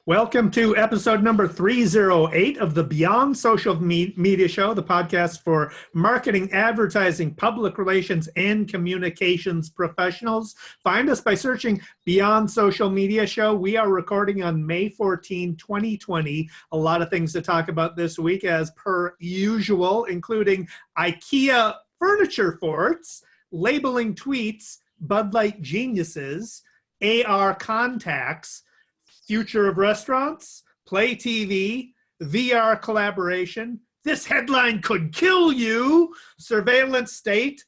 Welcome to episode number 308 of the Beyond Social Media Show, the podcast for marketing, advertising, public relations, and communications professionals. Find us by searching Beyond Social Media Show. We are recording on May 14, 2020. A lot of things to talk about this week as per usual, including IKEA furniture forts, labeling tweets, Bud Light geniuses, AR contacts, future of restaurants, Play TV, VR collaboration, this headline could kill you, surveillance state,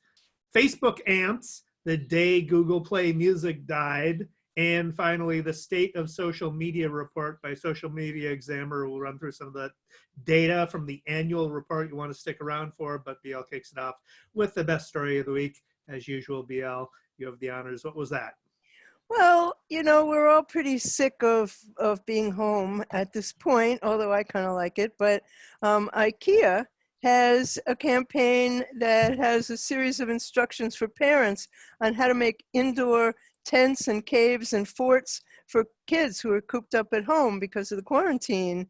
Facebook ants, the day Google Play Music died, and finally the state of social media report by Social Media Examiner. We'll run through some of the data from the annual report you want to stick around for, but BL kicks it off with the best story of the week. As usual, BL, you have the honors. What was that? Well, you know, we're all pretty sick of being home at this point, although I kind of like it. But IKEA has a campaign that has a series of instructions for parents on how to make indoor tents and caves and forts for kids who are cooped up at home because of the quarantine.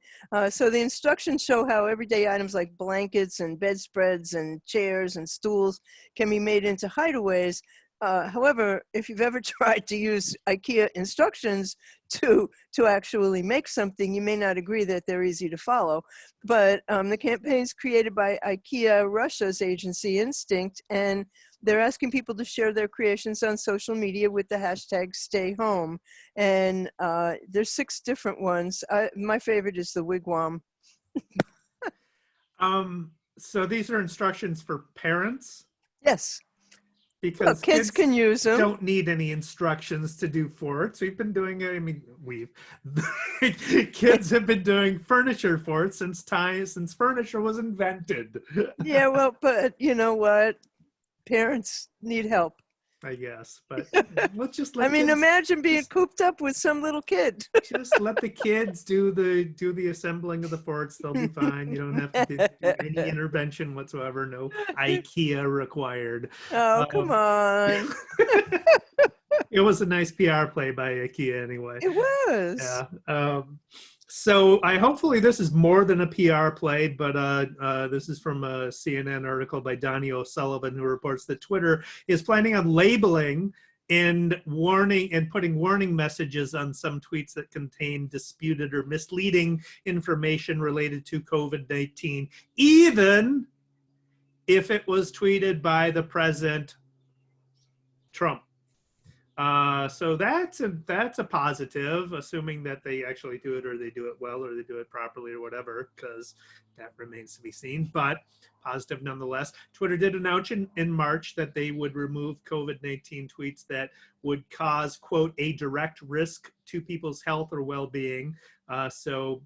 So the instructions show how everyday items like blankets and bedspreads and chairs and stools can be made into hideaways. However, if you've ever tried to use IKEA instructions to actually make something, you may not agree that they're easy to follow. But the campaign is created by IKEA Russia's agency Instinct, and they're asking people to share their creations on social media with the hashtag Stay Home. And there's 6 different ones. My favorite is the wigwam. So these are instructions for parents? Yes. Because well, kids can use them. Don't need any instructions to do forts. We've been doing it. I mean, kids have been doing furniture forts since furniture was invented. Yeah, well, but you know what? Parents need help, I guess, but let's just I mean, imagine being cooped up with some little kid. Just let the kids do the assembling of the forts. They'll be fine. You don't have to do any intervention whatsoever. No IKEA required. Oh, come on. It was a nice PR play by IKEA anyway. It was. Yeah. So hopefully this is more than a PR play, but this is from a CNN article by Donnie O'Sullivan, who reports that Twitter is planning on labeling and putting warning messages on some tweets that contain disputed or misleading information related to COVID-19, even if it was tweeted by the President Trump. So that's a positive, assuming that they actually do it, or they do it well, or they do it properly, or whatever, because that remains to be seen, but positive nonetheless. Twitter did announce in March that they would remove COVID-19 tweets that would cause, quote, a direct risk to people's health or well-being. So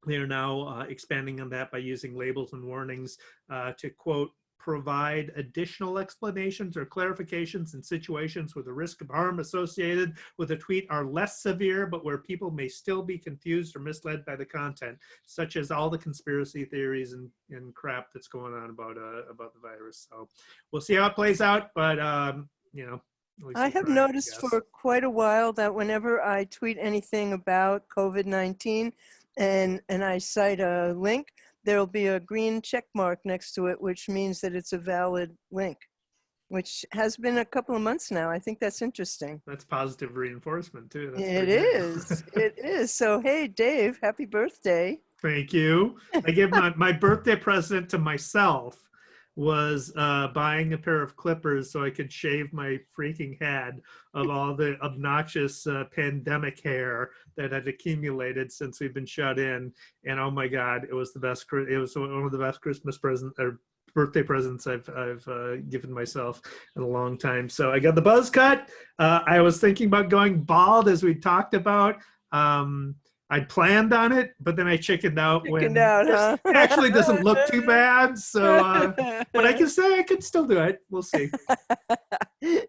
they are now expanding on that by using labels and warnings to, quote, provide additional explanations or clarifications in situations where the risk of harm associated with a tweet are less severe, but where people may still be confused or misled by the content, such as all the conspiracy theories and crap that's going on about the virus. So we'll see how it plays out, but you know, I have noticed for quite a while that whenever I tweet anything about COVID-19 and I cite a link, there'll be a green check mark next to it, which means that it's a valid link, which has been a couple of months now. I think that's interesting. That's positive reinforcement too. That's it is. It is. So, hey, Dave, happy birthday. Thank you. I give my birthday present to myself was buying a pair of clippers so I could shave my freaking head of all the obnoxious pandemic hair that had accumulated since we've been shut in. And oh my God, it was the best. It was one of the best Christmas presents or birthday presents I've given myself in a long time. So I got the buzz cut. I was thinking about going bald, as we talked about. I planned on it, but then I chickened out. Huh? It actually doesn't look too bad. So, but I can say I could still do it. We'll see.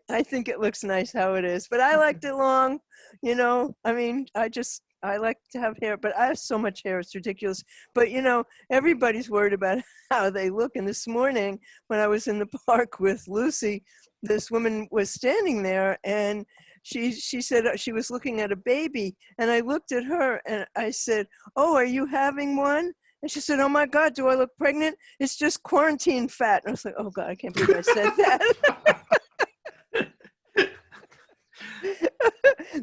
I think it looks nice how it is, but I liked it long. You know, I mean, I like to have hair, but I have so much hair, it's ridiculous. But you know, everybody's worried about how they look. And this morning when I was in the park with Lucy, this woman was standing there and she said she was looking at a baby, and I looked at her and I said, "Oh, are you having one?" And she said, "Oh my God, do I look pregnant? It's just quarantine fat." And I was like, "Oh God, I can't believe I said that."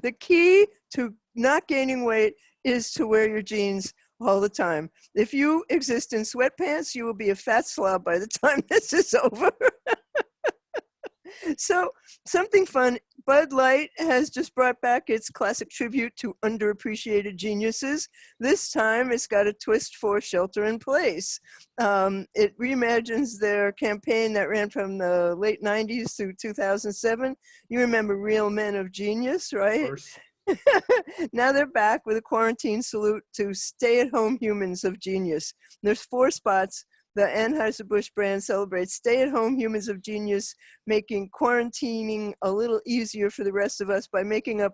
The key to not gaining weight is to wear your jeans all the time. If you exist in sweatpants, you will be a fat slob by the time this is over. So something fun, Bud Light has just brought back its classic tribute to underappreciated geniuses. This time it's got a twist for shelter in place. It reimagines their campaign that ran from the late 90s through 2007. You remember Real Men of Genius, right? Of course. Now they're back with a quarantine salute to stay-at-home humans of genius. There's 4 spots. The Anheuser-Busch brand celebrates stay-at-home humans of genius, making quarantining a little easier for the rest of us by making up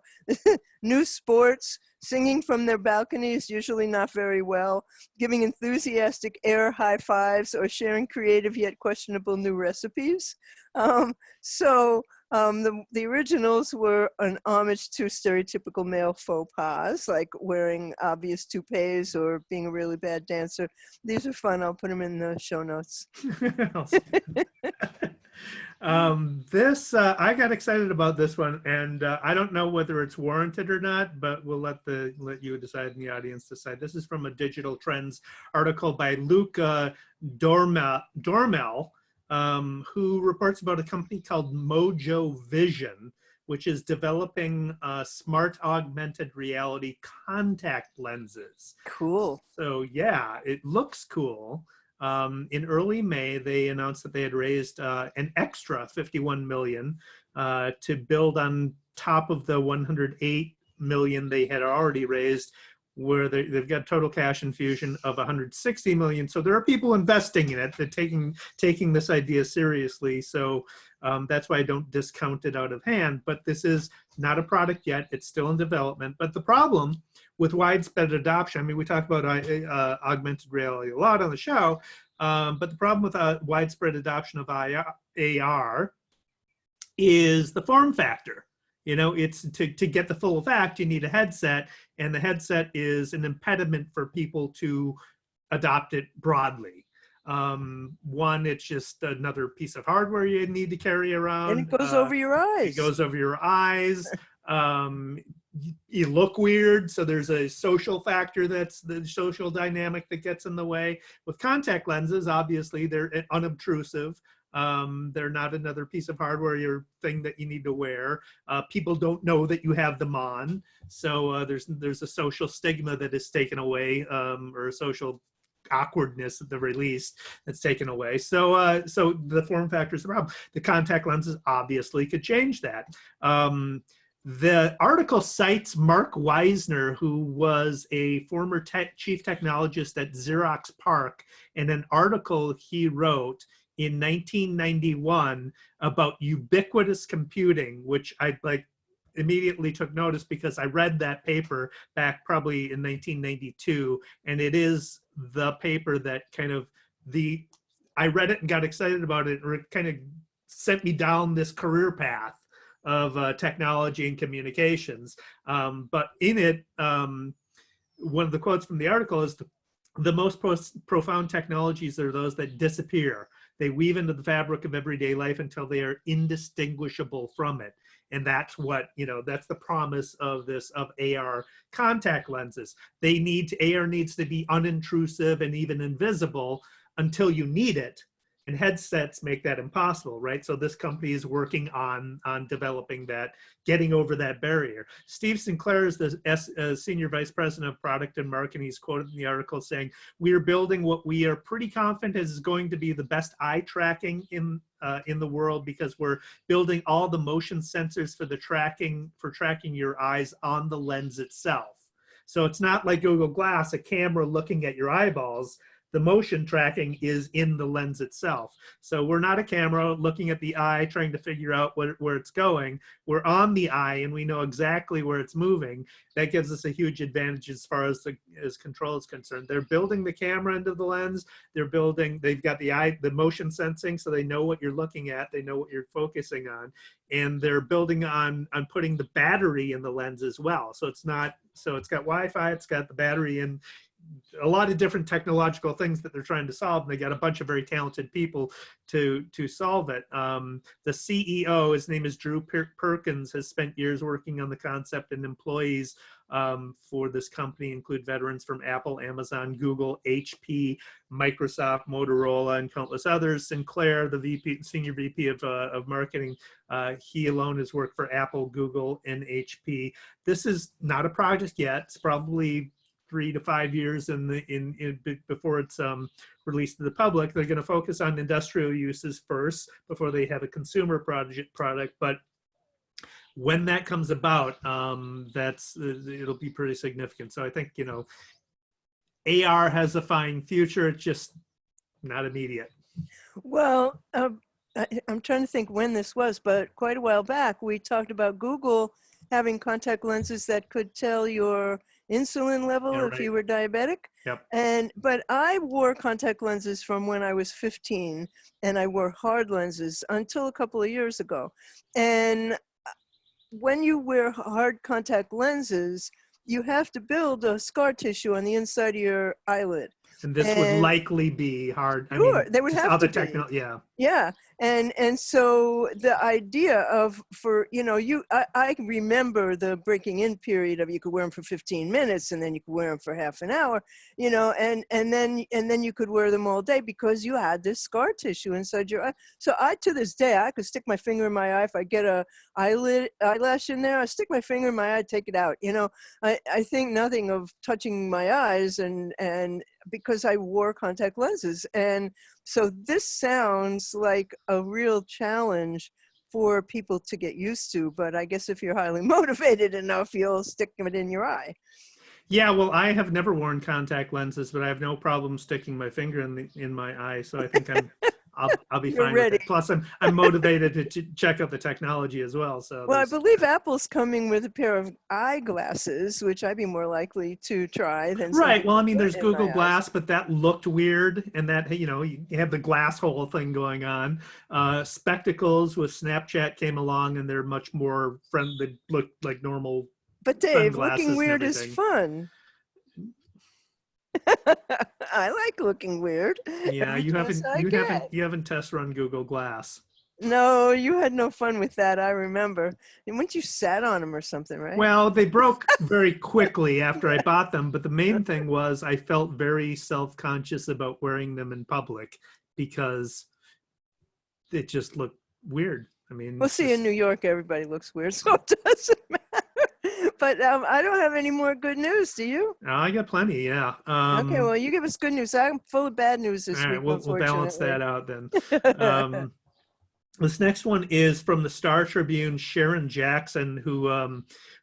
new sports, singing from their balconies, usually not very well, giving enthusiastic air high fives, or sharing creative yet questionable new recipes. The originals were an homage to stereotypical male faux pas, like wearing obvious toupees or being a really bad dancer. These are fun. I'll put them in the show notes. I got excited about this one, and I don't know whether it's warranted or not, but we'll let you decide in the audience decide. This is from a Digital Trends article by Luke Dormel, who reports about a company called Mojo Vision, which is developing smart augmented reality contact lenses. Cool. So yeah, it looks cool. In early May, they announced that they had raised an extra $51 million to build on top of the $108 million they had already raised, where they've got total cash infusion of $160 million. So there are people investing in it. They're taking this idea seriously. So that's why I don't discount it out of hand. But this is not a product yet. It's still in development. But the problem with widespread adoption, I mean, we talk about augmented reality a lot on the show, but the problem with widespread adoption of AR is the form factor. You know, it's to get the full effect, you need a headset, and the headset is an impediment for people to adopt it broadly. One, it's just another piece of hardware you need to carry around. And it goes over your eyes. It goes over your eyes. You look weird, so there's a social factor, that's the social dynamic that gets in the way. With contact lenses, obviously, they're unobtrusive. They're not another piece of hardware or thing that you need to wear. People don't know that you have them on, so there's a social stigma that is taken away, or a social awkwardness at the very least that's taken away. So so the form factor is the problem. The contact lenses obviously could change that. The article cites Mark Weisner, who was a former chief technologist at Xerox PARC, in an article he wrote in 1991 about ubiquitous computing, which I immediately took notice because I read that paper back probably in 1992, and it is the paper that I read it and got excited about it, or it kind of sent me down this career path of technology and communications. But in it, one of the quotes from the article is, the most profound technologies are those that disappear. They weave into the fabric of everyday life until they are indistinguishable from it. And that's what, that's the promise of AR contact lenses. AR needs to be unintrusive and even invisible until you need it. And headsets make that impossible, right? So this company is working on developing that, getting over that barrier. Steve Sinclair is the Senior Vice President of Product and Marketing. He's quoted in the article saying, "We are building what we are pretty confident is going to be the best eye tracking in the world, because we're building all the motion sensors for tracking your eyes on the lens itself." So it's not like Google Glass, a camera looking at your eyeballs. the motion tracking is in the lens itself. So we're not a camera looking at the eye trying to figure out where it's going. We're on the eye and we know exactly where it's moving. That gives us a huge advantage as far as control is concerned. They're building the camera into the lens. They've got the motion sensing, so they know what you're looking at. They know what you're focusing on. And they're building on putting the battery in the lens as well. So it's got Wi-Fi, it's got the battery in, a lot of different technological things that they're trying to solve, and they got a bunch of very talented people to solve it. The CEO, his name is Drew Perkins, has spent years working on the concept, and employees for this company include veterans from Apple, Amazon, Google, HP, Microsoft, Motorola, and countless others. Sinclair, the senior VP of marketing, he alone has worked for Apple, Google, and HP. This is not a project yet. It's probably 3 to 5 years before it's released to the public. They're going to focus on industrial uses first before they have a consumer product. But when that comes about, it'll be pretty significant. So I think, AR has a fine future. It's just not immediate. Well, I'm trying to think when this was, but quite a while back, we talked about Google having contact lenses that could tell your insulin level if you were diabetic. Yep. But I wore contact lenses from when I was 15, and I wore hard lenses until a couple of years ago. And when you wear hard contact lenses, you have to build a scar tissue on the inside of your eyelid. And this would likely be hard. Sure, I mean, they would have to be. Yeah. Yeah, and so the idea of I remember the breaking in period of you could wear them for 15 minutes and then you could wear them for half an hour, and then you could wear them all day because you had this scar tissue inside your eye. So to this day, I could stick my finger in my eye. If I get a eyelash in there, I stick my finger in my eye, take it out. I think nothing of touching my eyes and because I wore contact lenses. And so this sounds like a real challenge for people to get used to, but I guess if you're highly motivated enough, you'll stick it in your eye. Yeah, well, I have never worn contact lenses, but I have no problem sticking my finger in my eye. So I think I'll be fine with it. Plus, I'm motivated to check out the technology as well. So I believe Apple's coming with a pair of eyeglasses, which I'd be more likely to try than right. Well, I mean, there's Google Glass, but that looked weird, and that you have the glass hole thing going on. Spectacles with Snapchat came along, and they're much more friendly. They look like normal. But Dave, looking weird is fun. I like looking weird. Yeah, you haven't test run Google Glass. No, you had no fun with that, I remember. And once you sat on them or something, right? Well, they broke very quickly after I bought them, but the main thing was I felt very self-conscious about wearing them in public because it just looked weird. I mean, well, see, in New York, everybody looks weird, so it doesn't matter. But I don't have any more good news. Do you? I got plenty, yeah. Okay, well, you give us good news. I'm full of bad news this week. All right, we'll balance that out then. This next one is from the Star Tribune, Sharon Jackson, who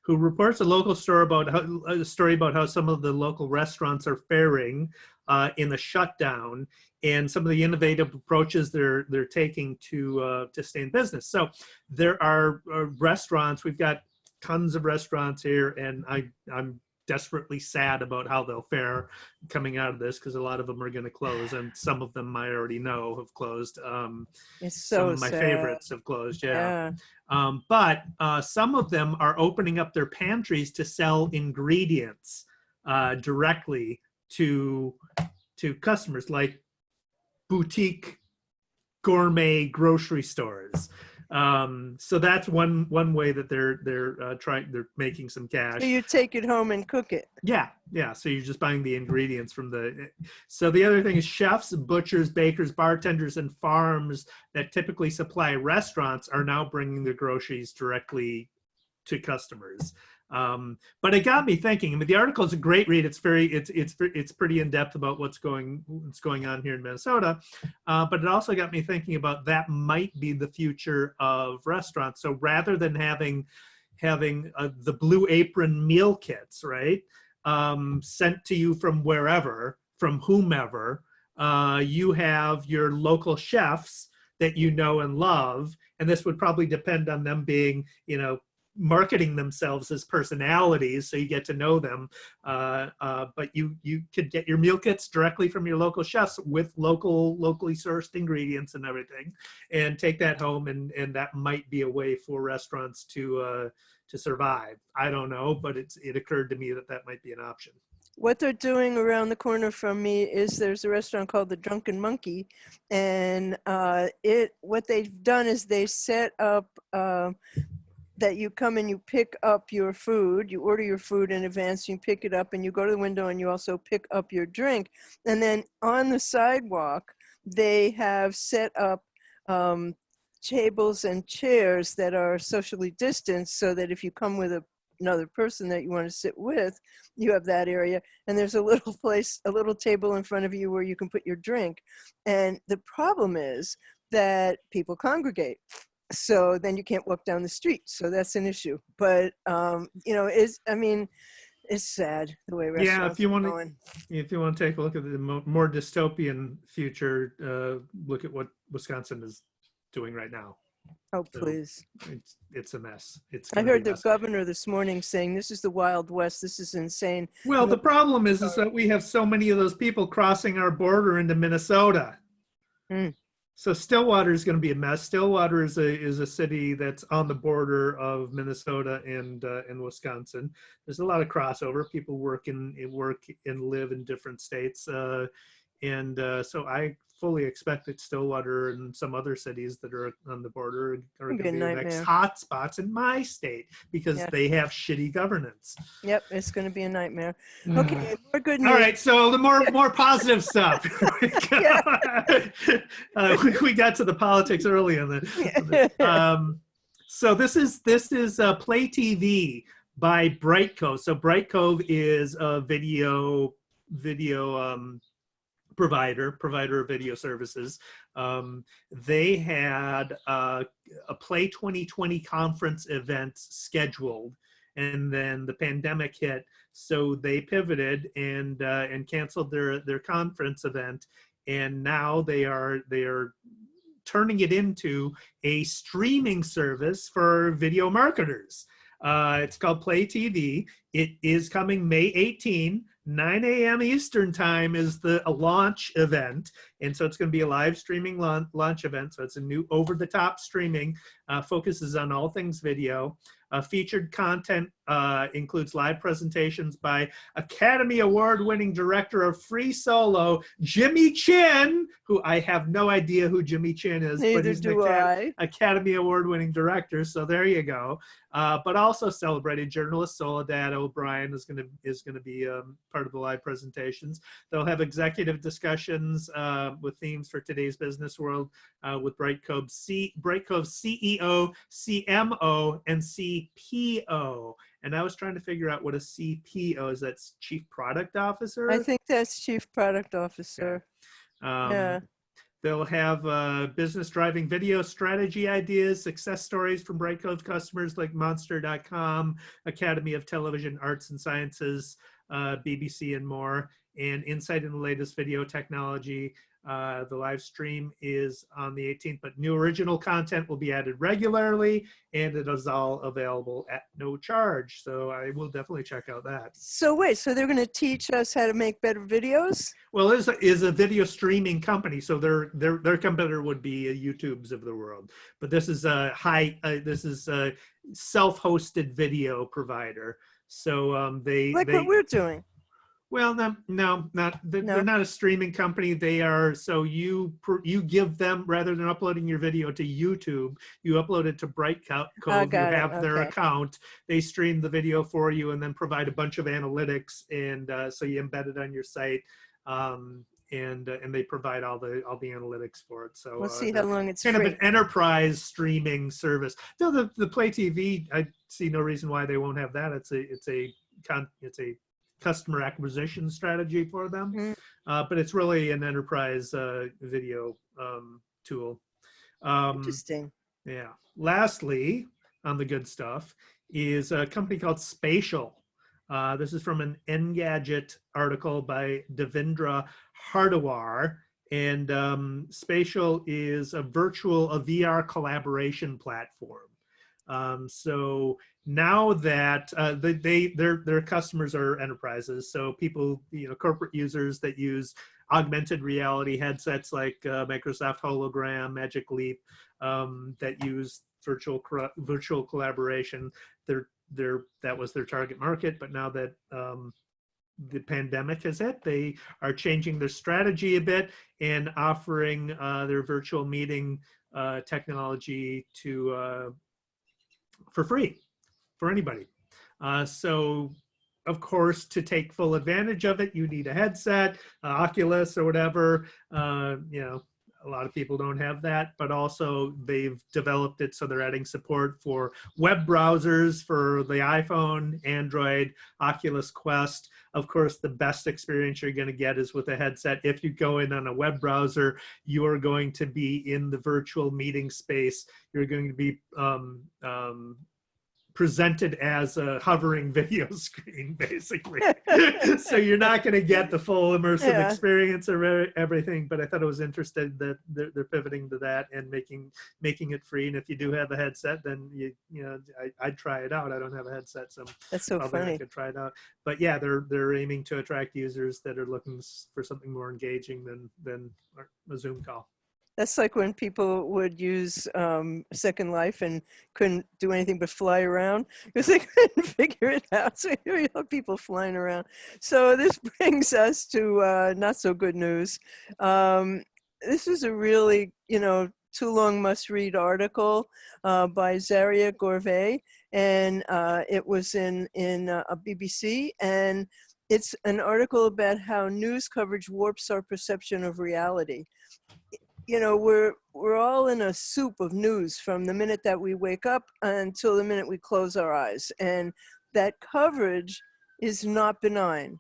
reports a story about how some of the local restaurants are faring in the shutdown and some of the innovative approaches they're taking to stay in business. So there are restaurants. We've got tons of restaurants here, and I'm desperately sad about how they'll fare coming out of this because a lot of them are going to close, and some of them I already know have closed. It's so some of my sad. favorites have closed, yeah. But some of them are opening up their pantries to sell ingredients directly to customers, like boutique gourmet grocery stores. So that's one way that they're making some cash. So you take it home and cook it. Yeah. So you're just buying the ingredients from so the other thing is chefs, butchers, bakers, bartenders, and farms that typically supply restaurants are now bringing their groceries directly to customers. But it got me thinking. I mean, the article is a great read. It's pretty in depth about what's going on here in Minnesota. But it also got me thinking about that might be the future of restaurants. So rather than having the Blue Apron meal kits, right, sent to you from wherever, from whomever, you have your local chefs that you know and love, and this would probably depend on them being, you know, marketing themselves as personalities, so you get to know them. But you could get your meal kits directly from your local chefs with locally sourced ingredients and everything, and take that home, and that might be a way for restaurants to survive. I don't know, but it occurred to me that that might be an option. What they're doing around the corner from me is there's a restaurant called the Drunken Monkey, and what they've done is they set up that you come and you pick up your food, you order your food in advance, you pick it up, and you go to the window and you also pick up your drink. And then on the sidewalk, they have set up tables and chairs that are socially distanced, so that if you come with another person that you want to sit with, you have that area. And there's a little place, a little table in front of you where you can put your drink. And the problem is that people congregate. So then you can't walk down the street. So that's an issue. But, you know, it's sad the way restaurants are going. If you want to take a look at the more dystopian future, look at what Wisconsin is doing right now. Oh, please. So it's a mess. I heard the governor this morning saying, this is the Wild West. This is insane. Well, the problem is that we have so many of those people crossing our border into Minnesota. Mm. So Stillwater is going to be a mess. Stillwater is a city that's on the border of Minnesota and Wisconsin. There's a lot of crossover. People work and live in different states, so I fully expect that Stillwater and some other cities that are on the border are going to be the next hot spots in my state, because they have shitty governance. Yep, it's going to be a nightmare. Okay, more good news. All right, so the more positive stuff. We got to the politics early on the. So this is Play TV by Bright Cove. So Bright Cove is a video provider of video services. They had a Play 2020 conference event scheduled, and then the pandemic hit, so they pivoted and canceled their conference event, and now they are turning it into a streaming service for video marketers. It's called Play TV. It is coming May 18. 9 a.m. Eastern time is the launch event. And so it's going to be a live streaming launch event. So it's a new over-the-top streaming, focuses on all things video. Featured content includes live presentations by Academy Award-winning director of Free Solo, Jimmy Chin, who I have no idea who Jimmy Chin is. Neither but he's do I. Academy Award-winning director, so there you go. But also celebrated journalist Soledad O'Brien is going to be part of the live presentations. They'll have executive discussions with themes for today's business world with Bright Cove CEO, CMO, and CPO. And I was trying to figure out what a CPO is. That's Chief Product Officer? I think that's Chief Product Officer. Yeah. They'll have business driving video strategy ideas, success stories from Bright Cove customers like Monster.com, Academy of Television Arts and Sciences, BBC, and more, and insight in the latest video technology. The live stream is on the 18th, but new original content will be added regularly, and it is all available at no charge. So I will definitely check out that. So wait, so they're going to teach us how to make better videos? Well, it is a video streaming company, so their competitor would be a YouTube's of the world. But this is a self-hosted video provider. So what we're doing. Well, no, they're not a streaming company. They are, so you give them, rather than uploading your video to YouTube, you upload it to Bright Cove. You have their account. They stream the video for you and then provide a bunch of analytics, and so you embed it on your site, and they provide all the analytics for it. So we'll see how long it's kind free. of an enterprise streaming service. No, the Play TV, I see no reason why they won't have that. It's a customer acquisition strategy for them, but it's really an enterprise video tool. Interesting. Yeah. Lastly, on the good stuff, is a company called Spatial. This is from an Engadget article by Devendra Hardawar, And Spatial is a VR collaboration platform. So now that their customers are enterprises, so people, corporate users that use augmented reality headsets like Microsoft Hologram, Magic Leap, that use virtual collaboration. That was their target market, but now that the pandemic has hit, they are changing their strategy a bit and offering their virtual meeting technology for free for anybody. So of course, to take full advantage of it, you need a headset, Oculus or whatever. A lot of people don't have that, but also they've developed it so they're adding support for web browsers for the iPhone, Android, Oculus Quest. Of course, the best experience you're going to get is with a headset. If you go in on a web browser, you are going to be in the virtual meeting space. You're going to be presented as a hovering video screen, basically. So you're not going to get the full immersive experience of everything, but I thought it was interesting that they're pivoting to that and making it free. And if you do have a headset, then I'd try it out. I don't have a headset, so that's so funny. I could try it out. But yeah, they're aiming to attract users that are looking for something more engaging than a Zoom call. That's like when people would use Second Life and couldn't do anything but fly around because they couldn't figure it out. So here you have people flying around. So this brings us to not so good news. This is a really, too long must read article by Zaria Gorvey, and it was in a BBC, and it's an article about how news coverage warps our perception of reality. We're all in a soup of news from the minute that we wake up until the minute we close our eyes, and that coverage is not benign.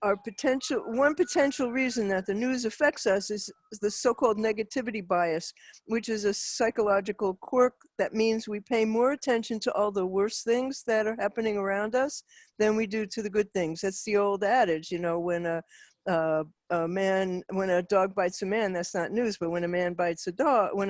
One potential reason that the news affects us is the so-called negativity bias, which is a psychological quirk that means we pay more attention to all the worst things that are happening around us than we do to the good things. That's the old adage, when a dog bites a man, that's not news, but when a man bites a dog, when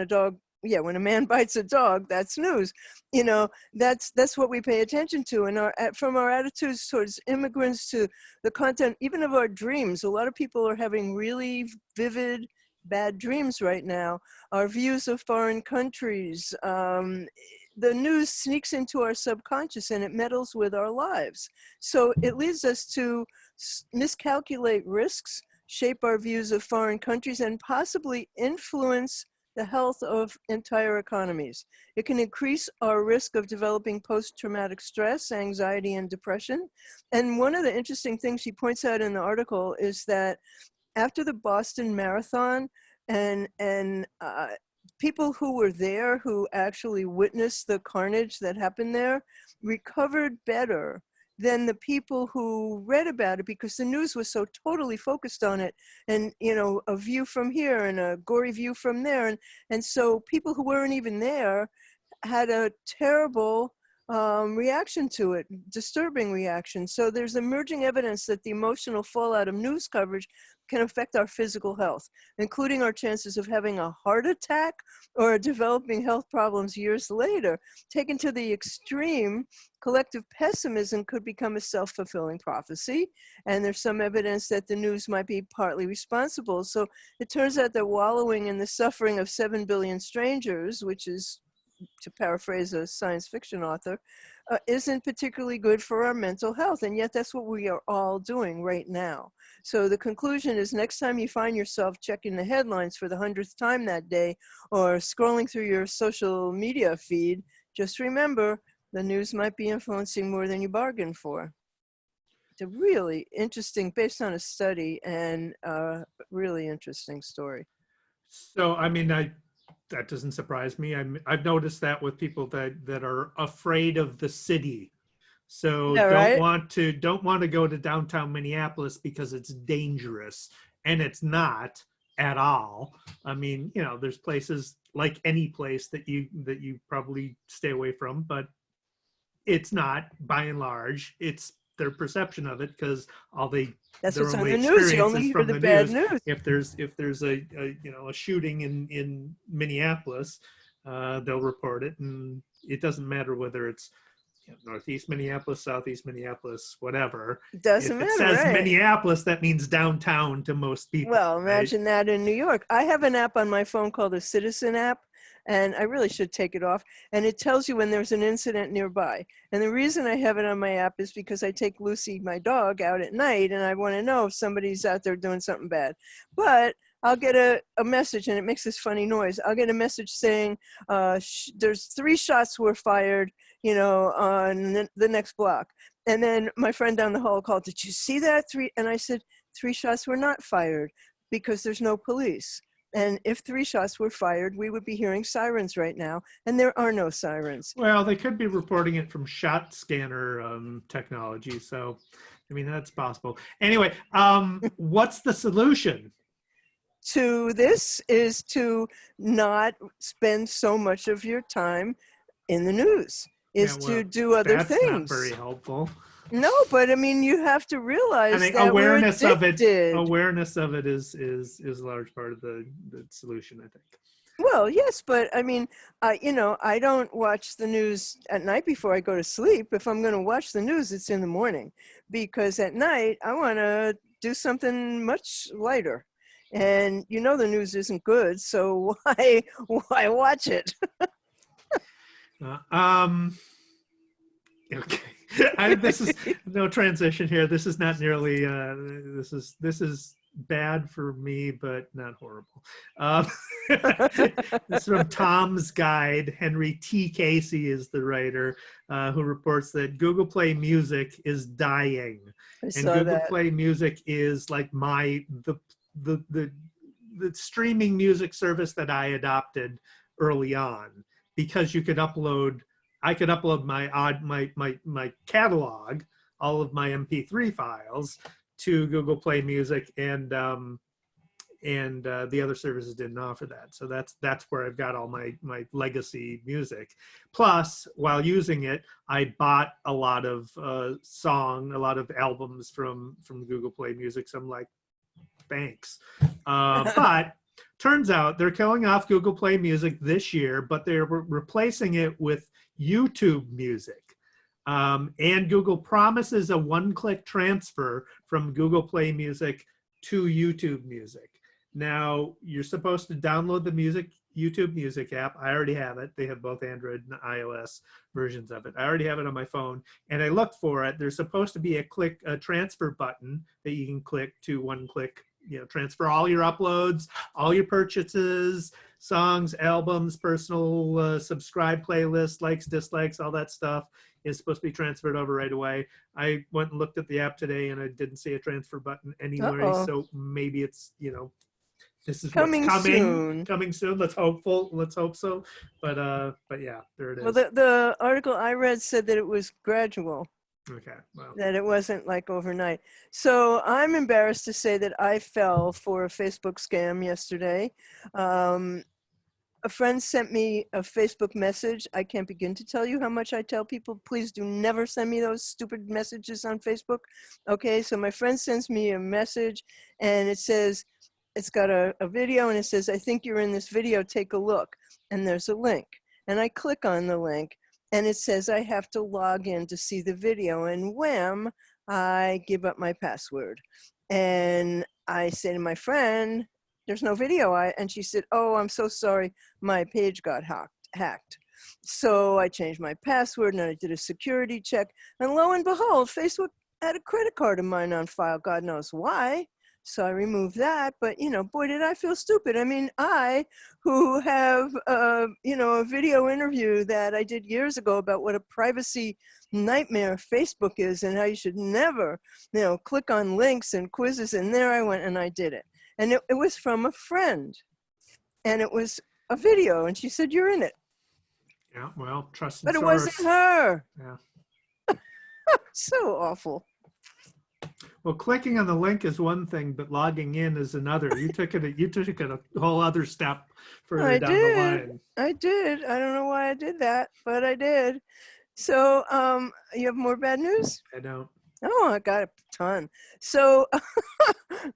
a man bites a dog, that's news. That's what we pay attention to. And from our attitudes towards immigrants to the content, even of our dreams, a lot of people are having really vivid, bad dreams right now. Our views of foreign countries, the news sneaks into our subconscious and it meddles with our lives. So it leads us to miscalculate risks, shape our views of foreign countries, and possibly influence the health of entire economies. It can increase our risk of developing post-traumatic stress, anxiety, and depression. And one of the interesting things she points out in the article is that after the Boston Marathon, and people who were there, who actually witnessed the carnage that happened there, recovered better than the people who read about it because the news was so totally focused on it, and a view from here and a gory view from there, and so people who weren't even there had a terrible reaction to it, disturbing reaction. So there's emerging evidence that the emotional fallout of news coverage can affect our physical health, including our chances of having a heart attack or developing health problems years later. Taken to the extreme, collective pessimism could become a self-fulfilling prophecy, and there's some evidence that the news might be partly responsible. So it turns out that wallowing in the suffering of 7 billion strangers, which is, to paraphrase a science fiction author, isn't particularly good for our mental health, and yet that's what we are all doing right now. So the conclusion is, next time you find yourself checking the headlines for the 100th time that day, or scrolling through your social media feed, just remember the news might be influencing more than you bargained for. It's a really interesting, based on a study, and really interesting story. So, I mean, that doesn't surprise me. I've noticed that with people that are afraid of the city. So Yeah, right? don't want to go to downtown Minneapolis because it's dangerous, and it's not at all. I mean, there's places like any place that you probably stay away from, but it's not, by and large. It's their perception of it, because all That's their what's on only the news. You experience only is hear from the the bad news. news. If there's a a shooting in Minneapolis, they'll report it, and it doesn't matter whether it's Northeast Minneapolis, Southeast Minneapolis, whatever. Doesn't If it matter, says right? Minneapolis, that means downtown to most people, Well, right? imagine that in New York. I have an app on my phone called the Citizen app, and I really should take it off. And it tells you when there's an incident nearby. And the reason I have it on my app is because I take Lucy, my dog, out at night, and I want to know if somebody's out there doing something bad. But I'll get a message, and it makes this funny noise. I'll get a message saying, there's 3 shots were fired, on the next block. And then my friend down the hall called, did you see that? 3? And I said, 3 shots were not fired because there's no police. And if 3 shots were fired, we would be hearing sirens right now. And there are no sirens. Well, they could be reporting it from shot scanner technology. So, I mean, that's possible. Anyway, what's the solution? To this is to not spend so much of your time in the news, is to do other that's things. Not very helpful. No, but I mean, you have to realize that awareness we're of it. addicted. Awareness of it is a large part of the solution, I think. Well, yes, but I mean, I don't watch the news at night before I go to sleep. If I'm going to watch the news, it's in the morning, because at night I want to do something much lighter. And the news isn't good, so why watch it? Okay. This is no transition here. This is not nearly. This is bad for me, but not horrible. This is from Tom's Guide. Henry T. Casey is the writer, who reports that Google Play Music is dying, and Google Play Music is like the streaming music service that I adopted early on, because you could upload. I could upload my catalog, all of my MP3 files, to Google Play Music, and the other services didn't offer that. So that's where I've got all my legacy music. Plus, while using it, I bought a lot of a lot of albums from Google Play Music. So I'm like, thanks. But turns out they're killing off Google Play Music this year, but they're replacing it with YouTube Music. And Google promises a one-click transfer from Google Play Music to YouTube Music. Now, you're supposed to download the YouTube Music app. I already have it. They have both Android and iOS versions of it. I already have it on my phone, and I looked for it. There's supposed to be a transfer button that you can click to one-click, transfer all your uploads, all your purchases, songs, albums, personal subscribe playlists, likes, dislikes, all that stuff is supposed to be transferred over right away. I went and looked at the app today, and I didn't see a transfer button anywhere. So maybe it's, this is coming soon. Coming soon. Let's hope so. But yeah, there it is. Well, the article I read said that it was gradual. Okay. Well. That it wasn't like overnight. So I'm embarrassed to say that I fell for a Facebook scam yesterday. A friend sent me a Facebook message. I can't begin to tell you how much I tell people, please do never send me those stupid messages on Facebook. Okay, so my friend sends me a message, and it says, it's got a video, and it says, I think you're in this video, take a look. And there's a link. And I click on the link, and it says I have to log in to see the video. And wham, I give up my password. And I say to my friend, there's no video. And she said, oh, I'm so sorry. My page got hacked. So I changed my password, and I did a security check. And lo and behold, Facebook had a credit card of mine on file. God knows why. So I removed that. But, boy, did I feel stupid. I mean, I, who have, a video interview that I did years ago about what a privacy nightmare Facebook is and how you should never, click on links and quizzes. And there I went, and I did it. And it was from a friend, and it was a video, and she said, you're in it. Yeah, well, trust but source. It wasn't her. Yeah. So awful. Well, clicking on the link is one thing, but logging in is another. You took it a whole other step further down the line. I did. I don't know why I did that, but I did. So you have more bad news? I don't. Oh, I got a ton. So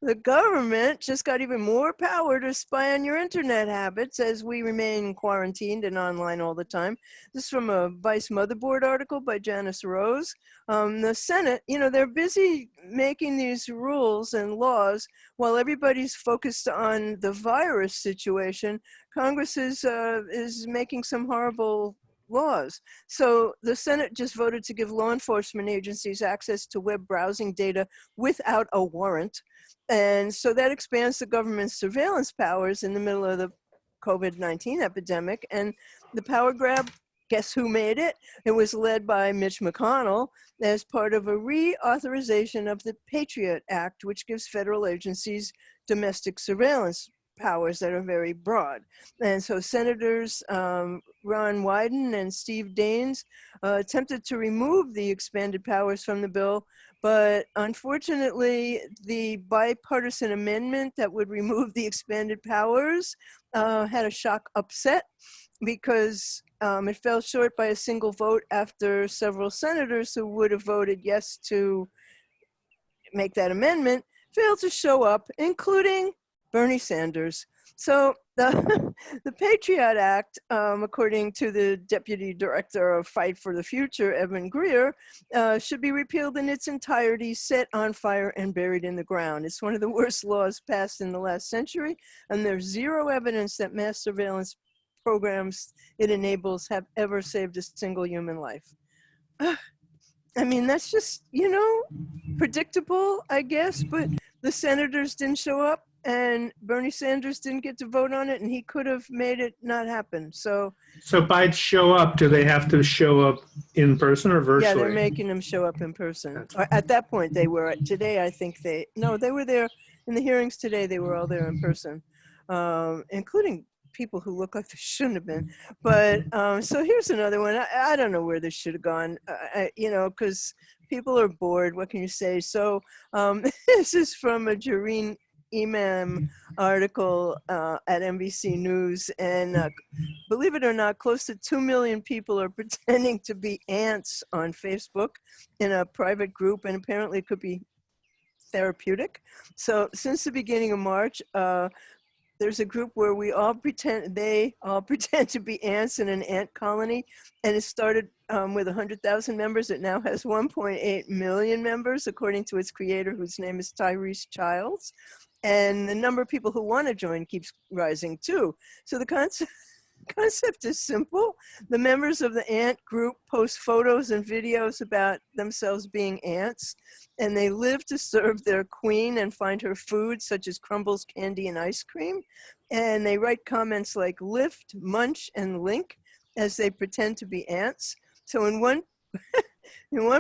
the government just got even more power to spy on your internet habits as we remain quarantined and online all the time. This is from a Vice Motherboard article by Janice Rose. The Senate, you know, they're busy making these rules and laws while everybody's focused on the virus situation. Congress is making some horrible laws. So the Senate just voted to give law enforcement agencies access to web browsing data without a warrant. And so that expands the government's surveillance powers in the middle of the COVID-19 epidemic. And the power grab, guess who made it? It was led by Mitch McConnell as part of a reauthorization of the Patriot Act, which gives federal agencies domestic surveillance powers that are very broad. And so Senators Ron Wyden and Steve Daines attempted to remove the expanded powers from the bill, but unfortunately the bipartisan amendment that would remove the expanded powers had a shock upset because it fell short by a single vote after several senators who would have voted yes to make that amendment failed to show up, including Bernie Sanders. So the Patriot Act, according to the Deputy Director of Fight for the Future, Evan Greer, should be repealed in its entirety, set on fire and buried in the ground. It's one of the worst laws passed in the last century, and there's zero evidence that mass surveillance programs it enables have ever saved a single human life. I mean, that's just, you know, predictable, I guess, but the senators didn't show up and Bernie Sanders didn't get to vote on it, and he could have made it not happen. So by show up, do they have to show up in person or virtually? yeah, they're making them show up in person. At that point, they were. Today, I think they were there in the hearings today. They were all there in person, including people who look like they shouldn't have been. But so here's another one. I don't know where this should have gone, you know, because people are bored. What can you say? So this is from a Jareen Imam article at NBC News, and believe it or not, close to 2 million people are pretending to be ants on Facebook in a private group, and apparently it could be therapeutic. So since the beginning of March, there's a group where they all pretend to be ants in an ant colony, and it started with 100,000 members. It now has 1.8 million members, according to its creator, whose name is Tyrese Childs. And the number of people who want to join keeps rising too. So the concept is simple. The members of the ant group post photos and videos about themselves being ants, and they live to serve their queen and find her food, such as crumbles, candy, and ice cream. And they write comments like lift, munch, and link as they pretend to be ants. So in one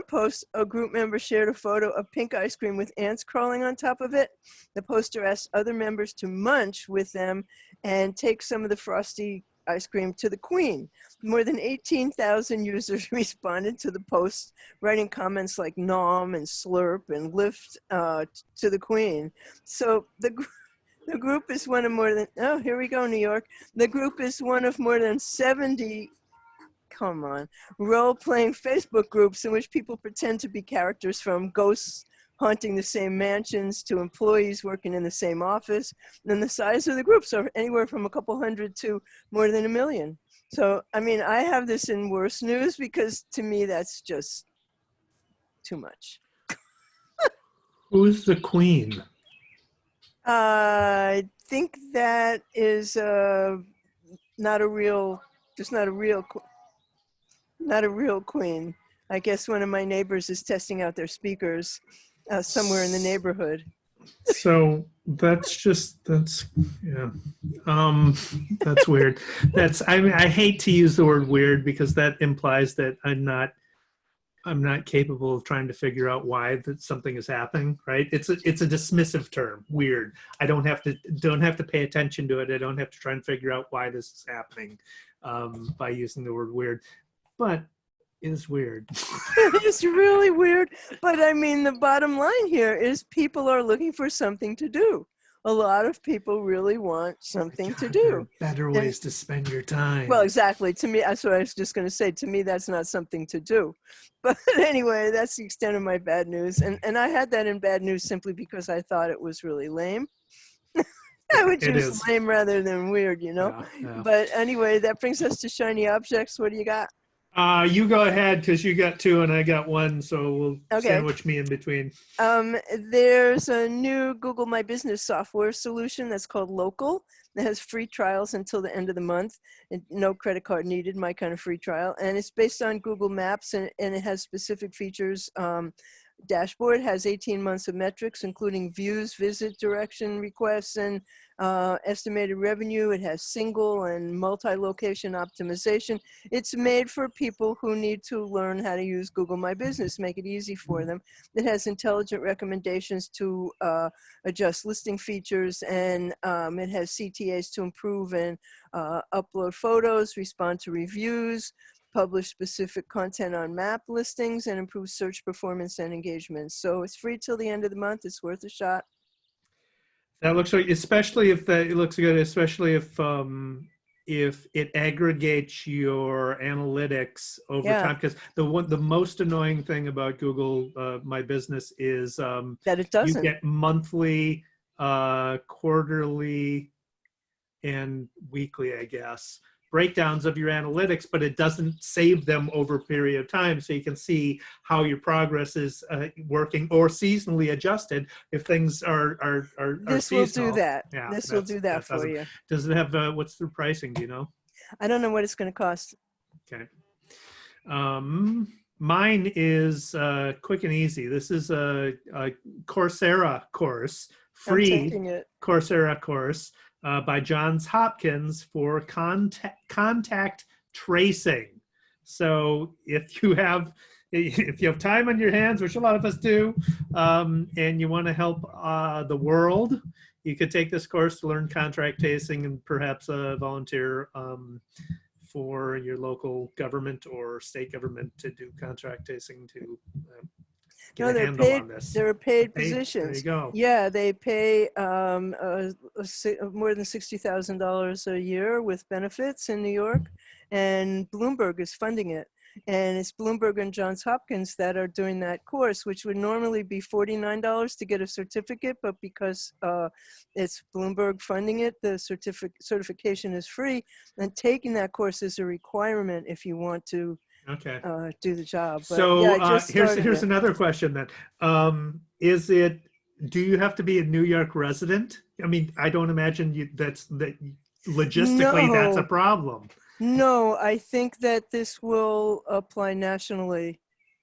post, a group member shared a photo of pink ice cream with ants crawling on top of it. The poster asked other members to munch with them and take some of the frosty ice cream to the queen. More than 18,000 users responded to the post, writing comments like nom and slurp and lift to the queen. So the group is one of more than, oh, here we go, New York. The group is one of more than 70 role-playing Facebook groups in which people pretend to be characters, from ghosts haunting the same mansions to employees working in the same office. And the size of the groups are anywhere from a couple hundred to more than 1 million. So, I mean, I have this in worse news because to me, that's just too much. Who's the queen? I think that is not a real queen. I guess one of my neighbors is testing out their speakers somewhere in the neighborhood. So that's yeah. That's weird. I mean, I hate to use the word weird because that implies that I'm not capable of trying to figure out why something is happening, right? It's a dismissive term, weird. I don't have to pay attention to it. I don't have to try and figure out why this is happening by using the word weird. But it is weird. It's really weird. But I mean, the bottom line here is people are looking for something to do. a lot of people really want something to God, there are do. better And- ways to spend your time. Well, exactly. To me, that's what I was just going to say. To me, that's not something to do. But anyway, that's the extent of my bad news. And I had that in bad news simply because I thought it was really lame. I would It choose is. lame rather than weird, you know? Yeah, yeah. But anyway, that brings us to shiny objects. What do you got? You go ahead because you got two and I got one, so we'll Okay. sandwich me in between. There's a new Google My Business software solution that's called Local. That has free trials until the end of the month. And no credit card needed, my kind of free trial. And it's based on Google Maps, and it has specific features. Dashboard has 18 months of metrics, including views, visit direction requests, and estimated revenue. It has single and multi-location optimization. It's made for people who need to learn how to use Google My Business, make it easy for them. It has intelligent recommendations to adjust listing features, and it has CTAs to improve and upload photos, respond to reviews, publish specific content on map listings, and improve search performance and engagement. So it's free till the end of the month. It's worth a shot. That looks like, especially if it looks good, especially if it aggregates your analytics over time. Because the most annoying thing about Google My Business is that it doesn't. You get monthly, quarterly, and weekly, I guess, breakdowns of your analytics, but it doesn't save them over a period of time, so you can see how your progress is working, or seasonally adjusted if things are This will seasonal. do that. Yeah, this will do that for you. Does it have what's the pricing? Do you know? I don't know what it's going to cost. Okay. Mine is quick and easy. This is a Coursera course, free Coursera course. By Johns Hopkins for contact tracing. So if you have time on your hands, which a lot of us do, and you want to help the world, you could take this course to learn contact tracing and perhaps volunteer for your local government or state government to do contact tracing to get a handle on this. There are paid positions. There you go. Yeah, they pay more than $60,000 a year with benefits in New York, and Bloomberg is funding it. And it's Bloomberg and Johns Hopkins that are doing that course, which would normally be $49 to get a certificate, but because it's Bloomberg funding it, the certification is free, and taking that course is a requirement if you want to do the job. But so yeah, here's another question then. Do you have to be a New York resident? I mean, I don't imagine logistically that's a problem. No, I think that this will apply nationally.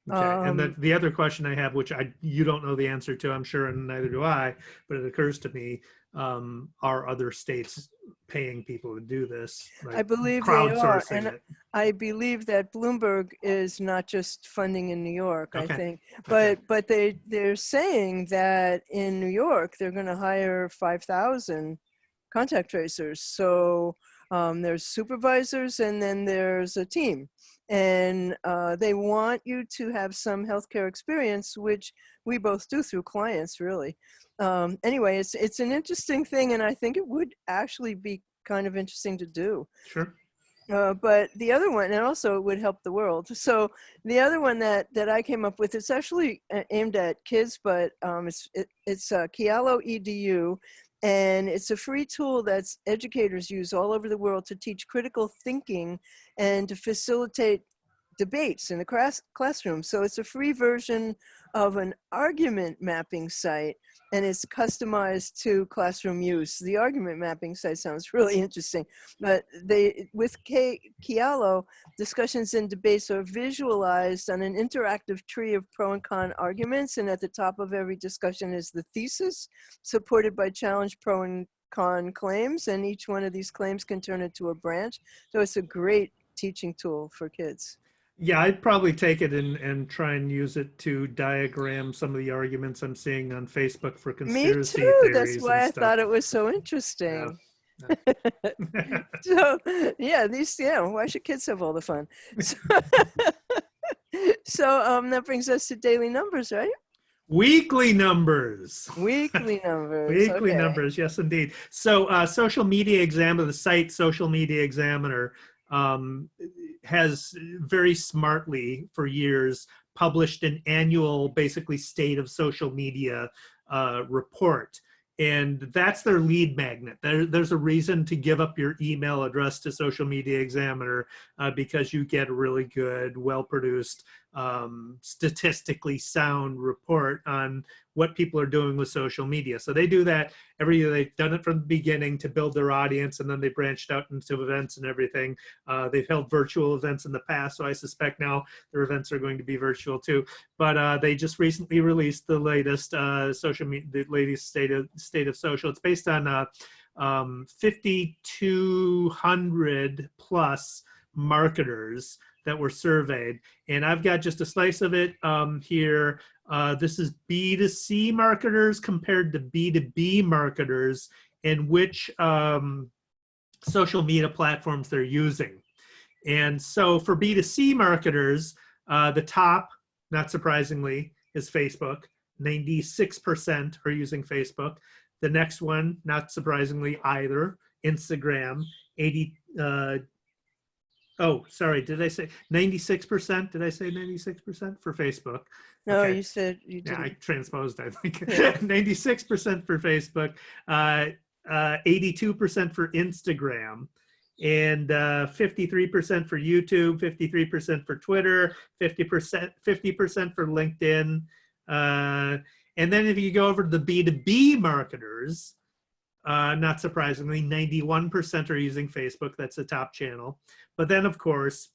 Okay, and the other question I have, which you don't know the answer to, I'm sure, and neither do I, but it occurs to me, are other states paying people to do this? Like I believe they are, and I believe that Bloomberg is not just funding in New York, I think, but they're saying that in New York they're going to hire 5,000 contact tracers. So there's supervisors, and then there's a team. And they want you to have some healthcare experience, which we both do through clients, really. Anyway, it's an interesting thing, and I think it would actually be kind of interesting to do. Sure. But the other one, and also it would help the world. So the other one that I came up with, it's actually aimed at kids, but it's Kialo EDU. And it's a free tool that educators use all over the world to teach critical thinking and to facilitate debates in the classroom. So it's a free version of an argument mapping site, and it's customized to classroom use. The argument mapping site sounds really interesting, but with Kialo, discussions and debates are visualized on an interactive tree of pro and con arguments, and at the top of every discussion is the thesis, supported by challenge, pro and con claims, and each one of these claims can turn into a branch. So it's a great teaching tool for kids. Yeah, I'd probably take it and try and use it to diagram some of the arguments I'm seeing on Facebook for conspiracy theories. That's why I thought it was so interesting. Yeah. So, yeah, why should kids have all the fun? So that brings us to daily numbers, right? Weekly numbers. Weekly numbers. Weekly Okay. numbers, yes, indeed. So, Social Media Examiner, the site Social Media Examiner, has very smartly for years published an annual, basically, state of social media report. And that's their lead magnet. There's a reason to give up your email address to Social Media Examiner because you get a really good, well-produced, statistically sound report on what people are doing with social media. So they do that every year. They've done it from the beginning to build their audience, and then they branched out into events and everything. They've held virtual events in the past, so I suspect now their events are going to be virtual too. But they just recently released the latest the latest state of social. It's based on 5,200 plus marketers that were surveyed, and I've got just a slice of it here. This is B2C marketers compared to B2B marketers and which social media platforms they're using. And so for B2C marketers, the top, not surprisingly, is Facebook. 96% are using Facebook. The next one, not surprisingly either, Instagram. Oh, sorry, did I say 96%? Did I say 96% for Facebook? No, Okay. you said you didn't. Yeah, I transposed, I think. Yeah. 96% for Facebook, 82% for Instagram, and 53% for YouTube, 53% for Twitter, 50% for LinkedIn. And then if you go over to the B2B marketers, not surprisingly, 91% are using Facebook. That's the top channel. But then, of course,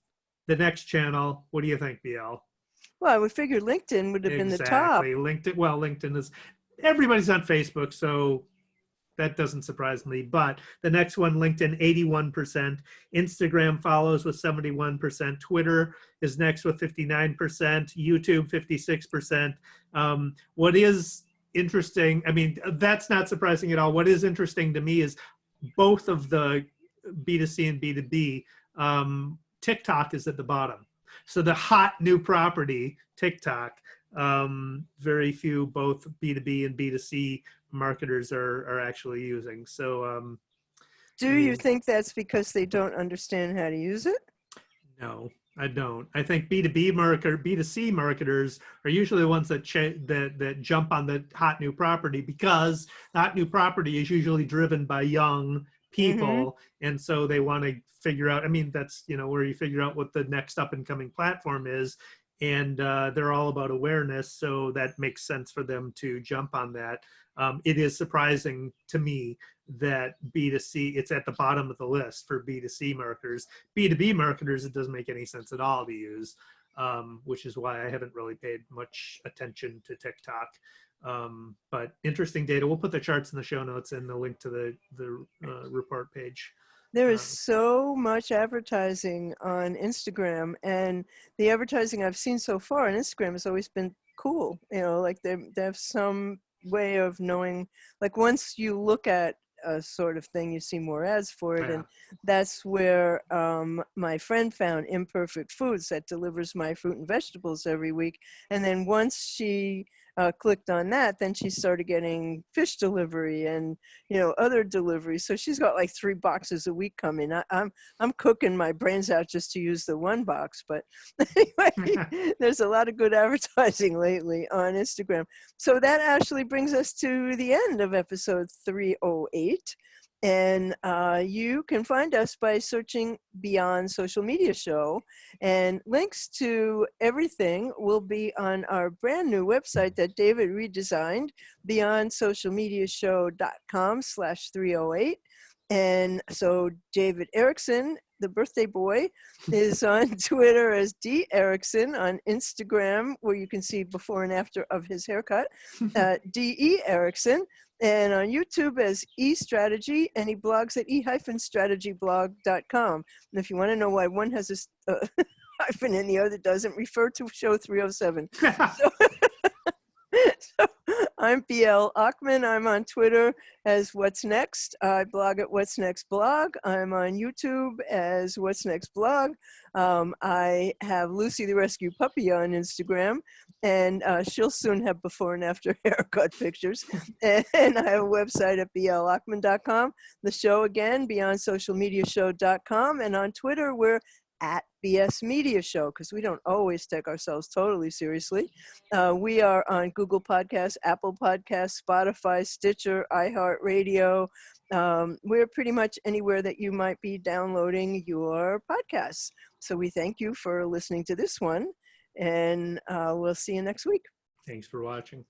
the next channel, what do you think, BL? Well, I would figure LinkedIn would have been the top. Exactly. LinkedIn, well, LinkedIn is, everybody's on Facebook, so that doesn't surprise me. But the next one, LinkedIn, 81%. Instagram follows with 71%. Twitter is next with 59%. YouTube, 56%. What is interesting, I mean, that's not surprising at all. What is interesting to me is both of the B2C and B2B, TikTok is at the bottom. So the hot new property, TikTok, very few both B2B and B2C marketers are actually using. So Do you think that's because they don't understand how to use it? No, I don't. I think B2C marketers are usually the ones that that jump on the hot new property, because the hot new property is usually driven by young people, and so they want to figure out, I mean, that's, you know, where you figure out what the next up and coming platform is, and they're all about awareness, so that makes sense for them to jump on that. It is surprising to me that B2C, it's at the bottom of the list for B2C marketers. B2B marketers, it doesn't make any sense at all to use, which is why I haven't really paid much attention to TikTok. But interesting data. We'll put the charts in the show notes and the link to the report page. There is so much advertising on Instagram, and the advertising I've seen so far on Instagram has always been cool. You know, like they have some way of knowing, like once you look at a sort of thing, you see more ads for it. And that's where my friend found Imperfect Foods that delivers my fruit and vegetables every week. And then once she clicked on that, then she started getting fish delivery and, you know, other deliveries. So she's got like 3 boxes a week coming. I'm cooking my brains out just to use the 1 box, but anyway, there's a lot of good advertising lately on Instagram. So that actually brings us to the end of episode 308. And you can find us by searching Beyond Social Media Show, and links to everything will be on our brand new website that David redesigned, beyondsocialmediashow.com/308. And so David Erickson, the birthday boy, is on Twitter as D. Erickson, on Instagram, where you can see before and after of his haircut, D.E. Erickson, and on YouTube as E-Strategy, and he blogs at e-strategyblog.com. And if you want to know why one has a hyphen and the other doesn't, refer to show 307. So I'm BL Achman. I'm on Twitter as What's Next. I blog at What's Next Blog. I'm on YouTube as What's Next Blog. I have Lucy the Rescue Puppy on Instagram, and she'll soon have before and after haircut pictures. And I have a website at BLachman.com. The show again, BeyondSocialMediaShow.com, and on Twitter we're at BS Media Show, because we don't always take ourselves totally seriously. We are on Google Podcasts, Apple Podcasts, Spotify, Stitcher, iHeartRadio. We're pretty much anywhere that you might be downloading your podcasts. So we thank you for listening to this one, and we'll see you next week. Thanks for watching.